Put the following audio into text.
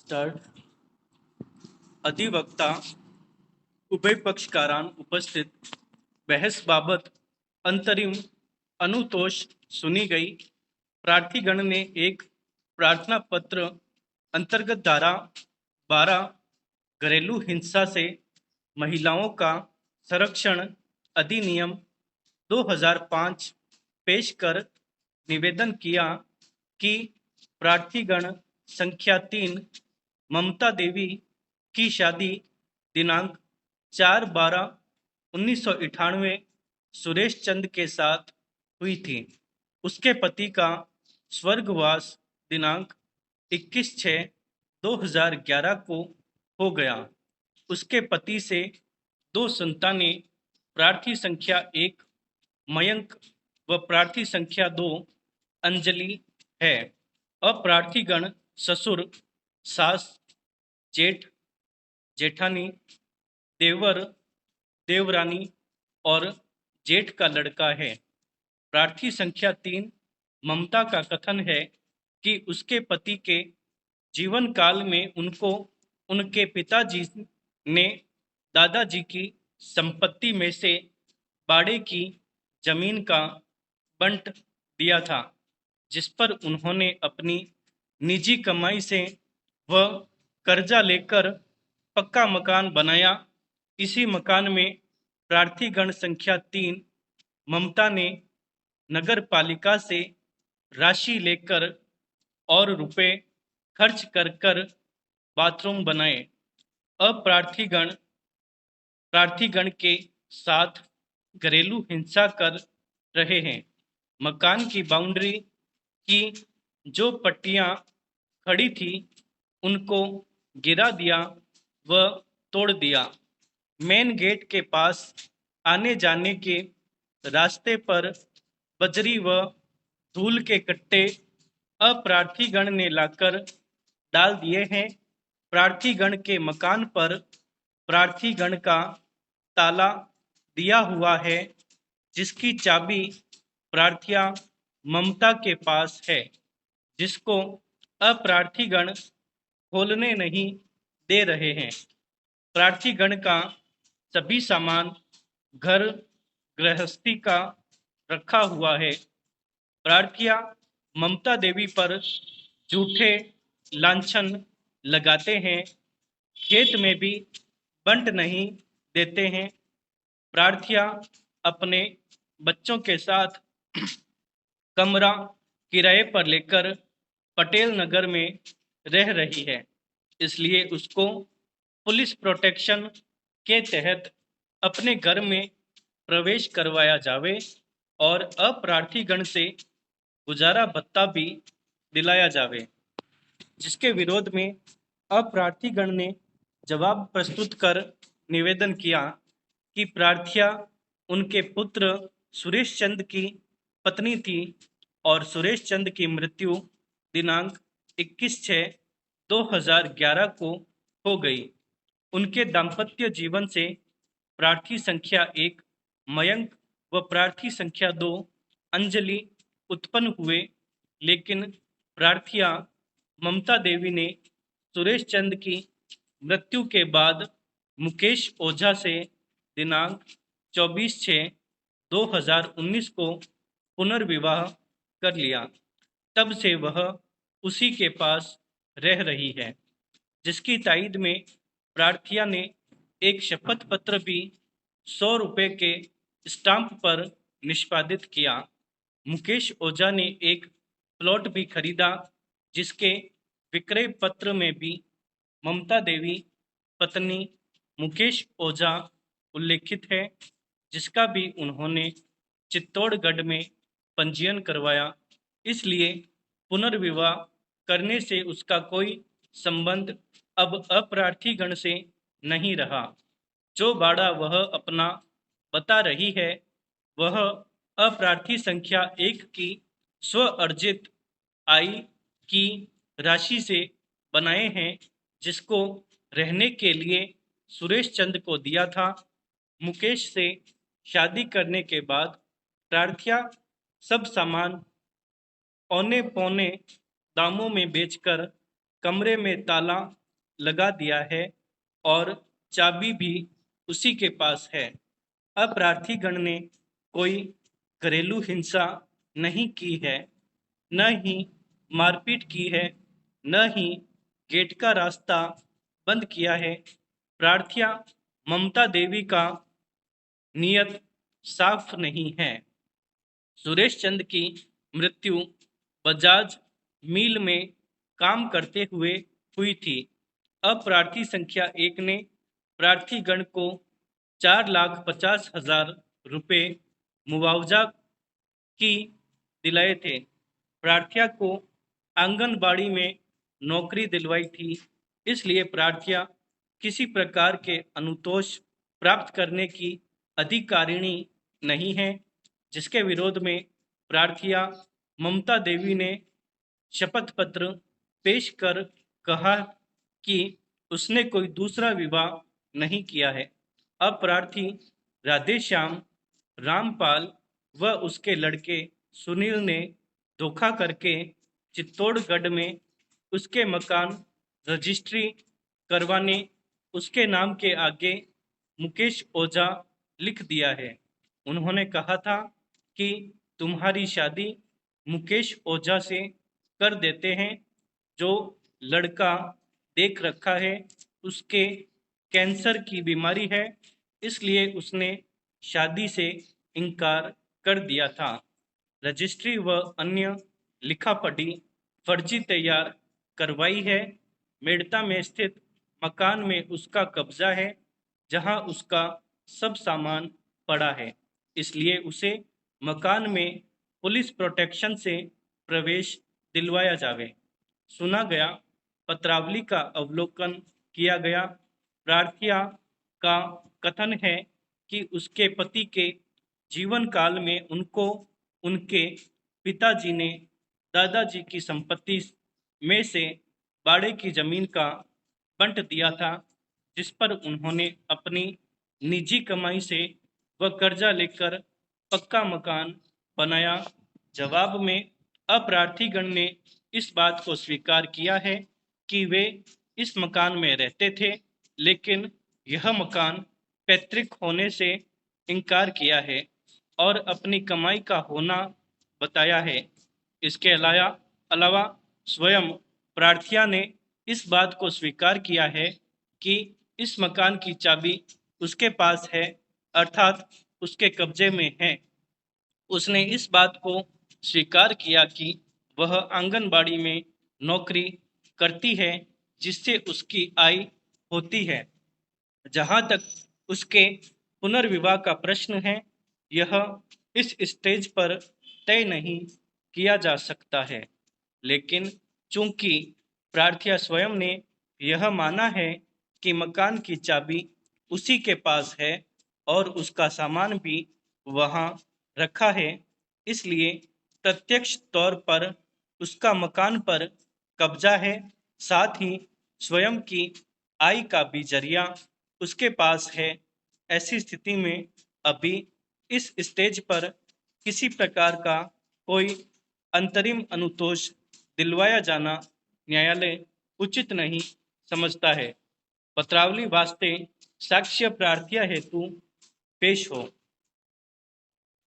Start. अधिवक्ता उभय पक्षकारान उपस्थित बहस बाबत अंतरिम अनुतोष सुनी गई। प्रार्थीगण ने एक प्रार्थना पत्र अंतर्गत धारा 12 घरेलू हिंसा से महिलाओं का संरक्षण अधिनियम 2005 पेश कर निवेदन किया कि प्रार्थीगण संख्या 3 ममता देवी की शादी दिनांक 4/12/1998 सुरेश चंद के साथ हुई थी। उसके पति का स्वर्गवास दिनांक 21/6/2011 को हो गया। उसके पति से 2 संतानें प्रार्थी संख्या 1 मयंक व प्रार्थी संख्या 2 अंजलि है। अप्रार्थीगण ससुर, सास, जेठ, जेठानी, देवर, देवरानी और जेठ का लड़का है। प्रार्थी संख्या 3 ममता का कथन है कि उसके पति के जीवन काल में उनको उनके पिताजी ने दादाजी की संपत्ति में से बाड़े की जमीन का बंट दिया था, जिस पर उन्होंने अपनी निजी कमाई से व कर्जा लेकर पक्का मकान बनाया। इसी मकान में प्रार्थीगण संख्या 3 ममता ने नगर पालिका से राशि लेकर और रुपए खर्च कर कर बाथरूम बनाए। प्रार्थीगण के साथ घरेलू हिंसा कर रहे हैं। मकान की बाउंड्री की जो पट्टियां खड़ी थी उनको गिरा दिया व तोड़ दिया। मेन गेट के पास आने जाने के रास्ते पर बजरी व धूल के कट्टे अप्रार्थीगण ने लाकर डाल दिए हैं। प्रार्थीगण के मकान पर प्रार्थीगण का ताला दिया हुआ है, जिसकी चाबी प्रार्थिया ममता के पास है, जिसको अप्रार्थीगण खोलने नहीं दे रहे हैं। प्रार्थीगण का सभी सामान घर गृहस्थी का रखा हुआ है। प्रार्थिया ममता देवी पर झूठे लांछन लगाते हैं, खेत में भी बंट नहीं देते हैं। प्रार्थिया अपने बच्चों के साथ कमरा किराए पर लेकर पटेल नगर में रह रही है, इसलिए उसको पुलिस प्रोटेक्शन के तहत अपने घर में प्रवेश करवाया जावे और अप्रार्थीगण से गुजारा भत्ता भी दिलाया जावे। जिसके विरोध में अप्रार्थीगण ने जवाब प्रस्तुत कर निवेदन किया कि प्रार्थिया उनके पुत्र सुरेश चंद की पत्नी थी और सुरेश चंद की मृत्यु दिनांक 21/6/2011 को हो गई। उनके दाम्पत्य जीवन से प्रार्थी संख्या 1 मयंक व प्रार्थी संख्या 2 अंजलि उत्पन्न हुए, लेकिन प्रार्थिया ममता देवी ने सुरेश चंद की मृत्यु के बाद मुकेश ओझा से दिनांक 24/6/2019 को पुनर्विवाह कर लिया। तब से वह उसी के पास रह रही है, जिसकी ताईद में प्रार्थिया ने एक शपथ पत्र भी 100 रुपये के स्टाम्प पर निष्पादित किया। मुकेश ओझा ने एक प्लॉट भी खरीदा, जिसके विक्रय पत्र में भी ममता देवी पत्नी मुकेश ओझा उल्लेखित है, जिसका भी उन्होंने चित्तौड़गढ़ में पंजीयन करवाया। इसलिए पुनर्विवाह करने से उसका कोई संबंध अब अप्रार्थीगण से नहीं रहा। जो बाड़ा वह अपना बता रही है वह अप्रार्थी संख्या 1 की स्व अर्जित आय की राशि से बनाए हैं, जिसको रहने के लिए सुरेश चंद को दिया था। मुकेश से शादी करने के बाद प्रार्थिया सब सामान औने पौने दामों में बेचकर कमरे में ताला लगा दिया है और चाबी भी उसी के पास है। अब प्रार्थीगण ने कोई घरेलू हिंसा नहीं की है, न ही मारपीट की है, न ही गेट का रास्ता बंद किया है। प्रार्थिया ममता देवी का नियत साफ नहीं है। सुरेश चंद की मृत्यु बजाज मिल में काम करते हुए हुई थी। अब प्रार्थी संख्या एक ने प्रार्थीगण को 4,50,000 रुपये मुआवजा की दिलाए थे। प्रार्थिया को आंगनबाड़ी में नौकरी दिलवाई थी, इसलिए प्रार्थिया किसी प्रकार के अनुतोष प्राप्त करने की अधिकारिणी नहीं है, जिसके विरोध में प्रार्थिया ममता देवी ने शपथ पत्र पेश कर कहा कि उसने कोई दूसरा विवाह नहीं किया है। अब प्रार्थी राधेश्याम रामपाल व उसके लड़के सुनील ने धोखा करके चित्तौड़गढ़ में उसके मकान रजिस्ट्री करवाने उसके नाम के आगे मुकेश ओझा लिख दिया है। उन्होंने कहा था कि तुम्हारी शादी मुकेश ओझा से कर देते हैं। जो लड़का देख रखा है उसके कैंसर की बीमारी है, इसलिए उसने शादी से इनकार कर दिया था। रजिस्ट्री व अन्य लिखा-पढ़ी फर्जी तैयार करवाई है। मेड़ता में स्थित मकान में उसका कब्जा है, जहां उसका सब सामान पड़ा है, इसलिए उसे मकान में पुलिस प्रोटेक्शन से प्रवेश दिलवाया जावे। सुना गया, पत्रावली का अवलोकन किया गया। प्रार्थिया का कथन है कि उसके पति के जीवन काल में उनको उनके पिताजी ने दादाजी की संपत्ति में से बाड़े की जमीन का बंट दिया था, जिस पर उन्होंने अपनी निजी कमाई से व कर्जा लेकर पक्का मकान बनाया। जवाब में अप्रार्थीगण ने इस बात को स्वीकार किया है कि वे इस मकान में रहते थे, लेकिन यह मकान पैतृक होने से इनकार किया है और अपनी कमाई का होना बताया है। इसके अलावा स्वयं प्रार्थिया ने इस बात को स्वीकार किया है कि इस मकान की चाबी उसके पास है, अर्थात उसके कब्जे में है। उसने इस बात को स्वीकार किया कि वह आंगनबाड़ी में नौकरी करती है, जिससे उसकी आय होती है। जहां तक उसके पुनर्विवाह का प्रश्न है, यह इस स्टेज पर तय नहीं किया जा सकता है, लेकिन चूंकि प्रार्थिया स्वयं ने यह माना है कि मकान की चाबी उसी के पास है और उसका सामान भी वहां रखा है, इसलिए प्रत्यक्ष तौर पर उसका मकान पर कब्जा है। साथ ही स्वयं की आय का भी जरिया उसके पास है। ऐसी स्थिति में अभी इस स्टेज पर किसी प्रकार का कोई अंतरिम अनुतोष दिलवाया जाना न्यायालय उचित नहीं समझता है। पत्रावली वास्ते साक्ष्य प्रार्थया हेतु पेश हो।